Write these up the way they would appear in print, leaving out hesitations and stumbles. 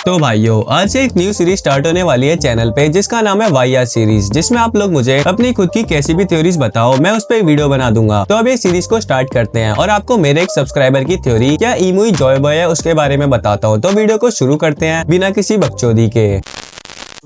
तो भाइयों, आज से एक न्यू सीरीज स्टार्ट होने वाली है चैनल पे, जिसका नाम है वाईआर सीरीज, जिसमें आप लोग मुझे अपनी खुद की कैसी भी थ्योरीज बताओ, मैं उस पर वीडियो बना दूंगा। तो अब ये सीरीज को स्टार्ट करते हैं और आपको मेरे एक सब्सक्राइबर की थ्योरी क्या इमोई जॉय बॉय है उसके बारे में बताता हूँ। तो वीडियो को शुरू करते हैं बिना किसी बकचोदी के।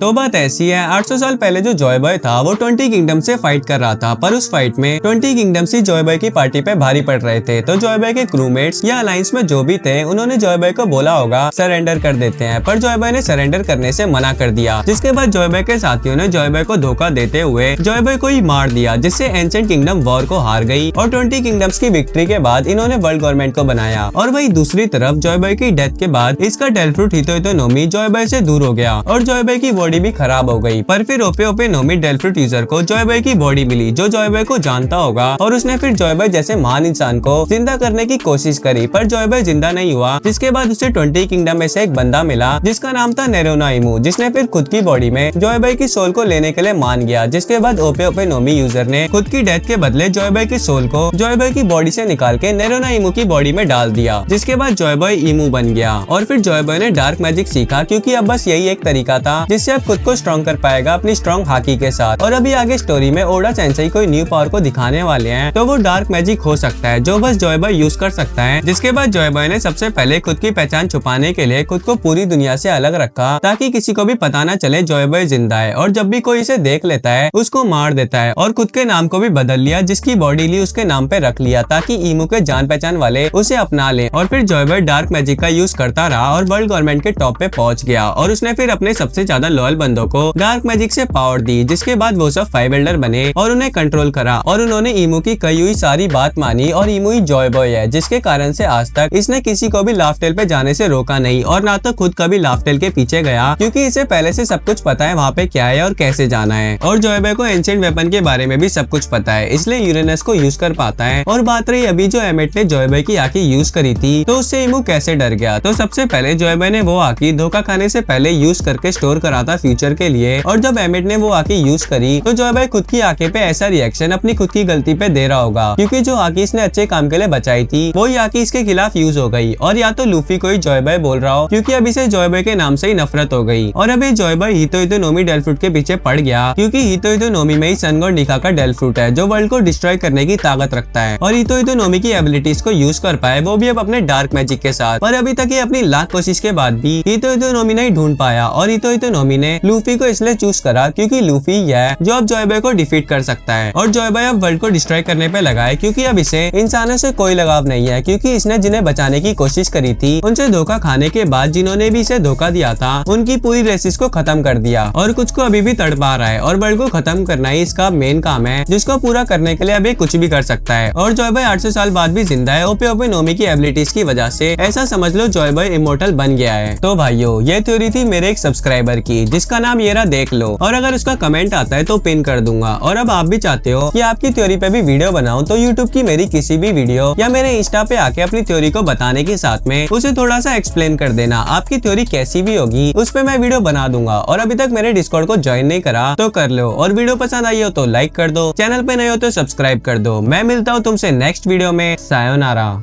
तो बात ऐसी है, 800 साल पहले जो जॉय बॉय था वो 20 किंगडम से फाइट कर रहा था, पर उस फाइट में 20 किंगडम्स ही जॉय बॉय की पार्टी पे भारी पड़ रहे थे। तो जॉय बॉय के क्रूमेट्स या अलायंस में जो भी थे, उन्होंने जॉय बॉय को बोला होगा सरेंडर कर देते हैं, पर जॉय बॉय ने सरेंडर करने से मना कर दिया। जिसके बाद जॉय बॉय के साथियों ने जॉय बॉय को धोखा देते हुए जॉय बॉय को ही मार दिया, जिससे एंशिएंट किंगडम वॉर को हार गई और 20 किंगडम्स की विक्ट्री के बाद इन्होंने वर्ल्ड गवर्नमेंट को बनाया। और वही दूसरी तरफ जॉय बॉय की डेथ के बाद इसका डेल्फ्रूट हितो नोमी जॉय बॉय से दूर हो गया और जॉय बॉय की बॉडी भी खराब हो गई। पर फिर ओपे नोमी डेल्फ्रूट यूजर को जॉय बॉय की बॉडी मिली, जो जॉय बॉय को जानता होगा, और उसने फिर जॉय बॉय जैसे महान इंसान को जिंदा करने की कोशिश करी, पर जॉय बॉय जिंदा नहीं हुआ। जिसके बाद उसे 20 किंगडम में से एक बंदा मिला जिसका नाम था नेरोनाइमू, जिसने फिर खुद की बॉडी में जॉय बॉय की सोल को लेने के लिए मान गया। जिसके बाद ओपे नोमी यूजर ने खुद की डेथ के बदले जॉय बॉय की सोल को जॉय बॉय की बॉडी से निकाल के नेरोनाइमू की बॉडी में डाल दिया। जिसके बाद जॉय बॉय इमू बन गया और फिर जॉय बॉय ने डार्क मैजिक सीखा, क्योंकि अब बस यही एक तरीका था जिससे अब खुद को स्ट्रॉन्ग कर पाएगा अपनी स्ट्रॉन्ग हाकी के साथ। और अभी आगे स्टोरी में ओडा सेंसेई कोई न्यू पावर को दिखाने वाले हैं, तो वो डार्क मैजिक हो सकता है जो बस जॉय बॉय यूज कर सकता है। जिसके बाद जॉय बॉय ने सबसे पहले खुद की पहचान छुपाने के लिए खुद को पूरी दुनिया से अलग रखा, ताकि किसी को भी पता न चले जॉय बॉय जिंदा है। और जब भी कोई इसे देख लेता है उसको मार देता है, और खुद के नाम को भी बदल लिया, जिसकी बॉडी ली उसके नाम पे रख लिया, ताकि इमू के जान पहचान वाले उसे अपना ले। और फिर जॉय बॉय डार्क मैजिक का यूज करता रहा और वर्ल्ड गवर्नमेंट के टॉप पे पहुंच गया, और उसने फिर अपने सबसे ज्यादा लॉयल बंदों को डार्क मैजिक से पावर दी। जिसके बाद वो सब 5 एल्डर बने और उन्हें कंट्रोल करा, और उन्होंने इमू की कही हुई सारी बात मानी, और इमू ही जॉय बॉय है, जिसके कारण से आज तक इसने किसी को भी लाफ्टेल पे जाने से रोका नहीं, और ना तो खुद कभी लाफ्टेल के पीछे गया, क्योंकि इसे पहले से सब कुछ पता है वहाँ पे क्या है और कैसे जाना है। और जॉय बॉय को एंशिएंट वेपन के बारे में भी सब कुछ पता है, इसलिए यूरेनस को यूज कर पाता है। और बात रही अभी जो एमेट ने जॉय बॉय की आंखें यूज करी थी, तो उससे इमू कैसे डर गया। तो सबसे पहले जॉय बॉय ने वो आंखें धोखा खाने से पहले यूज करके स्टोर करा था फ्यूचर के लिए, और जब एमेट ने वो आंखें यूज करी तो जॉय बॉय खुद की आंखें पे ऐसा रिएक्शन अपनी खुद की गलती पे दे रहा होगा, क्योंकि जो आंखें इसने अच्छे काम के लिए बचाई थी वही आंखें इसके खिलाफ यूज हो गई। और या तो लूफी को ही जॉय बॉय बोल रहा हो, क्योंकि अब इसे जॉय बॉय के नाम से ही नफरत हो गई। और अभी जॉय बॉय हितो नोमी डेल्फ्रूट के पीछे पड़ गया, क्योंकि हितो नोमी में ही सन गॉड निका का डेल्फ्रूट है, जो वर्ल्ड को डिस्ट्रॉय करने की ताकत रखता है, और हितो नोमी की एबिलिटीज को यूज कर पाए, वो भी अब अपने डार्क मैजिक के साथ। पर अभी तक ये अपनी लाख कोशिश के बाद भी हितो नोमी नहीं ढूंढ पाया, और हितो नोमी ने लूफी को इसलिए चूज करा क्योंकि लूफी है जो अब जॉय बॉय को डिफीट कर सकता है। और जॉय बॉय अब वर्ल्ड को डिस्ट्रॉय करने पे लगा है, क्योंकि अब इसे इंसानों से कोई लगाव नहीं है, क्योंकि इसने जिन्हें बचाने की कोशिश करी थी उनसे धोखा खाने के बाद जिन्होंने भी इसे धोखा दिया था उनकी पूरी रेसिस को खत्म कर दिया, और कुछ को अभी भी तड़पा रहा है। और वर्ल्ड को खत्म करना ही इसका मेन काम है, जिसको पूरा करने के लिए अभी कुछ भी कर सकता है। और जॉय बॉय 800 साल बाद भी जिंदा है ओपे नोमी की एबिलिटीज की वजह से। ऐसा समझ लो जॉय बॉय इमोर्टल बन गया है। तो भाइयों, ये थ्योरी थी मेरे एक सब्सक्राइबर की, जिसका नाम ये रहा, देख लो, और अगर उसका कमेंट आता है तो पिन कर दूंगा। और अब आप भी चाहते हो कि आपकी थ्योरी पे भी वीडियो बनाऊं, तो YouTube की मेरी किसी भी वीडियो या मेरे इंस्टा पे आके अपनी थ्योरी को बताने के साथ में उसे थोड़ा सा एक्सप्लेन कर देना। आपकी थ्योरी कैसी भी होगी उस पे मैं वीडियो बना दूंगा। और अभी तक मेरे डिस्कॉर्ड को ज्वाइन नहीं करा तो कर लो, और वीडियो पसंद आई हो तो लाइक कर दो, चैनल पे नए हो तो सब्सक्राइब कर दो। मैं मिलता हूँ तुमसे नेक्स्ट वीडियो में। सायोनारा।